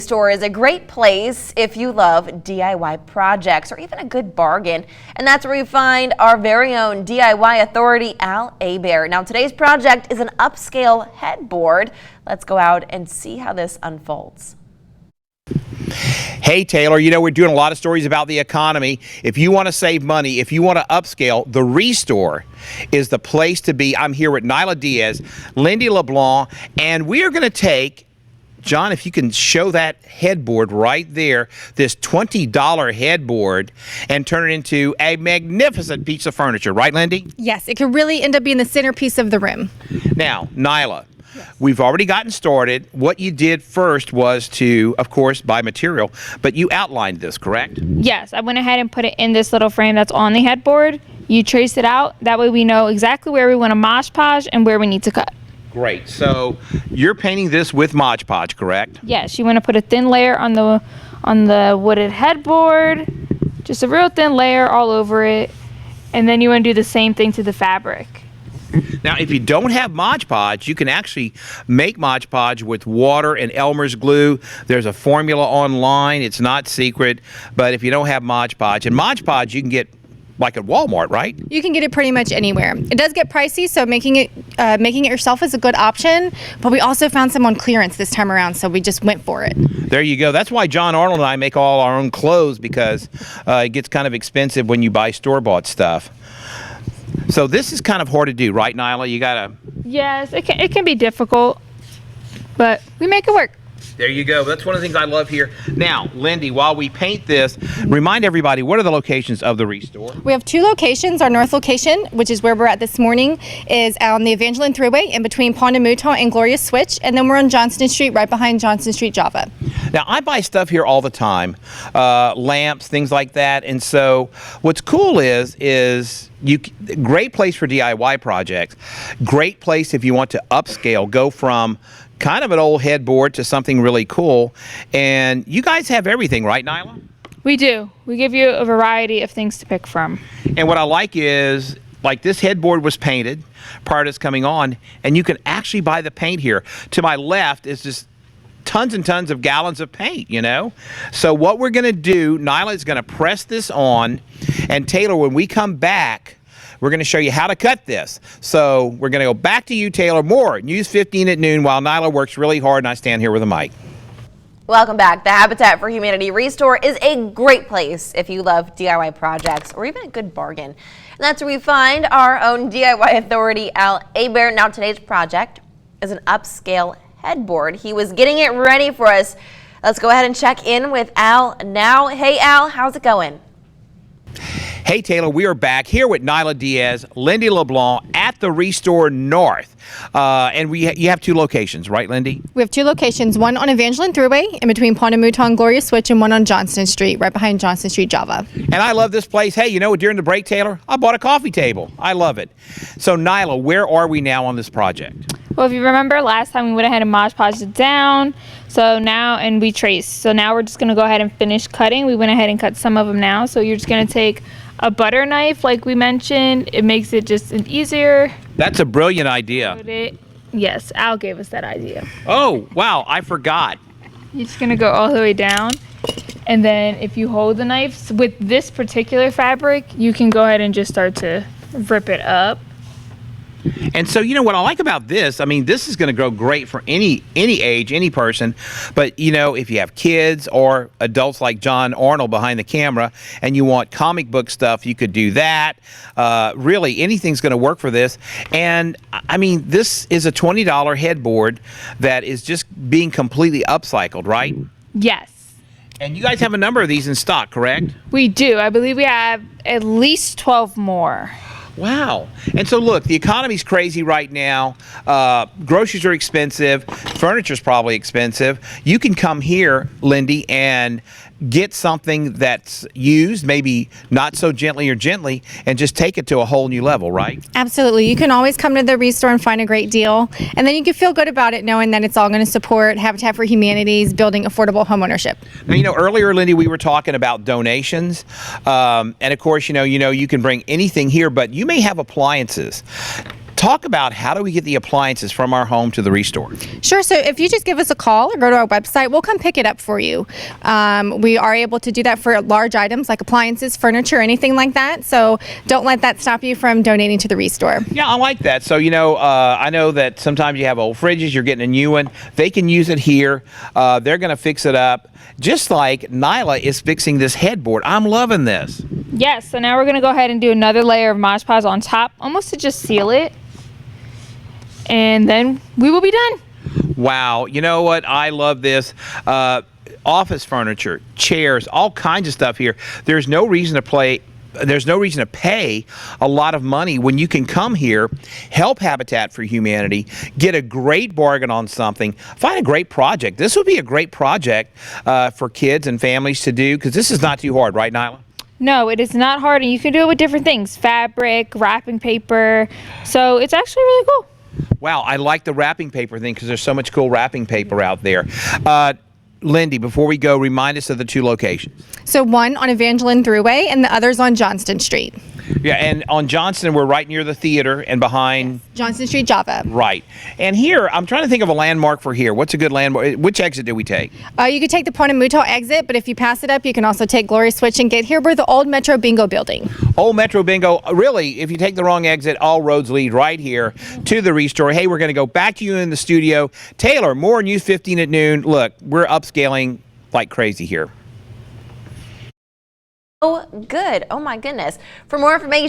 Store is a great place if you love DIY projects or even a good bargain. And that's where we find our very own DIY authority, Al Hebert. Now today's project is an upscale headboard. Let's go out and see how this unfolds. Hey Taylor, you know we're doing a lot of stories about the economy. If you want to save money, if you want to upscale, the Restore is the place to be. I'm here with Nyla Diaz, Lindy LeBlanc, and we are going to take, John, if you can show that headboard right there, this $20 headboard, and turn it into a magnificent piece of furniture, right, Lindy? Yes, it could really end up being the centerpiece of the room. Now, Nyla, we've already gotten started. What you did first was to, of course, buy material, but you outlined this, correct? Yes, I went ahead and put it in this little frame that's on the headboard. You trace it out. That way we know exactly where we want to Mod Podge and where we need to cut. Great. So you're painting this with Mod Podge, correct? Yes, you want to put a thin layer on the wooded headboard, just a real thin layer all over it, and then you want to do the same thing to the fabric. Now, if you don't have Mod Podge, you can actually make Mod Podge with water and Elmer's glue. There's a formula online. It's not secret, but if you don't have Mod Podge, and Mod Podge you can get like at Walmart, right? You can get it pretty much anywhere. It does get pricey, so making it yourself is a good option, but we also found some on clearance this time around, so we just went for it. There you go. That's why John Arnold and I make all our own clothes, because it gets kind of expensive when you buy store-bought stuff. So this is kind of hard to do, right, Nyla? You gotta... Yes, it can be difficult, but we make it work. There you go. That's one of the things I love here. Now, Lindy, while we paint this, remind everybody, what are the locations of the Restore? We have two locations. Our north location, which is where we're at this morning, is on the Evangeline Thruway in between Pond and Mouton and Gloria Switch, and then we're on Johnston Street, right behind Johnston Street Java. Now, I buy stuff here all the time, lamps, things like that, and so what's cool is great place for DIY projects, great place if you want to upscale, go from kind of an old headboard to something really cool. And you guys have everything, right, Nyla? We do. We give you a variety of things to pick from. And what I like is, like, this headboard was painted prior to this coming on, and you can actually buy the paint here. To my left is just tons and tons of gallons of paint, you know? So what we're gonna do, Nyla is gonna press this on, and Taylor, when we come back, we're going to show you how to cut this. So we're going to go back to you, Taylor. More News 15 at noon while Nyla works really hard and I stand here with a mic. Welcome back. The Habitat for Humanity Restore is a great place if you love DIY projects or even a good bargain. And that's where we find our own DIY authority, Al Hebert. Now today's project is an upscale headboard. He was getting it ready for us. Let's go ahead and check in with Al now. Hey Al, how's it going? Hey Taylor, we are back here with Nyla Diaz, Lindy LeBlanc at the Restore North. And you have two locations, right, Lindy? We have two locations, one on Evangeline Thruway in between Pond and Mouton, Gloria Switch, and one on Johnston Street, right behind Johnston Street Java. And I love this place. Hey, you know, during the break, Taylor, I bought a coffee table. I love it. So Nyla, where are we now on this project? Well, if you remember last time we went ahead and Mod Podged it down. So now, and we traced. So now we're just gonna go ahead and finish cutting. We went ahead and cut some of them now. So you're just gonna take a butter knife, like we mentioned. It makes it just easier. That's a brilliant idea. Yes, Al gave us that idea. Oh, wow, I forgot. You're just gonna go all the way down. And then if you hold the knife with this particular fabric, you can go ahead and just start to rip it up. And so, you know, what I like about this, I mean, this is going to go great for any age, any person. But, you know, if you have kids or adults like John Arnold behind the camera and you want comic book stuff, you could do that. Really, anything's going to work for this. And, I mean, this is a $20 headboard that is just being completely upcycled, right? Yes. And you guys have a number of these in stock, correct? We do. I believe we have at least 12 more. Wow. And so look, the economy's crazy right now. Groceries are expensive. Furniture's probably expensive. You can come here, Lindy, and get something that's used, maybe not so gently or gently, and just take it to a whole new level, right? Absolutely. You can always come to the Restore and find a great deal. And then you can feel good about it knowing that it's all going to support Habitat for Humanity's building affordable homeownership. Now, you know, earlier, Lindy, we were talking about donations. And of course, you know, you can bring anything here, but you may have appliances. Talk about how do we get the appliances from our home to the Restore? Sure. So if you just give us a call or go to our website, we'll come pick it up for you. We are able to do that for large items like appliances, furniture, anything like that. So don't let that stop you from donating to the Restore. Yeah, I like that. So, I know that sometimes you have old fridges, you're getting a new one. They can use it here. They're going to fix it up, just like Nyla is fixing this headboard. I'm loving this. Yes, so now we're going to go ahead and do another layer of Mod Podge on top, almost to just seal it. And then we will be done. Wow. You know what? I love this. Office furniture, chairs, all kinds of stuff here. There's no reason to pay a lot of money when you can come here, help Habitat for Humanity, get a great bargain on something, find a great project. This would be a great project for kids and families to do, because this is not too hard, right, Nyla? No, it is not hard, and you can do it with different things. Fabric, wrapping paper. So it's actually really cool. Wow, I like the wrapping paper thing because there's so much cool wrapping paper out there. Lindy, before we go, remind us of the 2 locations. So one on Evangeline Thruway and the other's on Johnston Street. Yeah, and on Johnston, we're right near the theater and behind... Johnston Street, Java. Right. And here, I'm trying to think of a landmark for here. What's a good landmark? Which exit do we take? You could take the Point of Mutah exit, but if you pass it up, you can also take Gloria Switch and get here. We're the old Metro Bingo building. Old Metro Bingo. Really, if you take the wrong exit, all roads lead right here to the Restore. Hey, we're going to go back to you in the studio. Taylor, more News 15 at noon. Look, we're upscaling like crazy here. Oh, good. Oh, my goodness. For more information,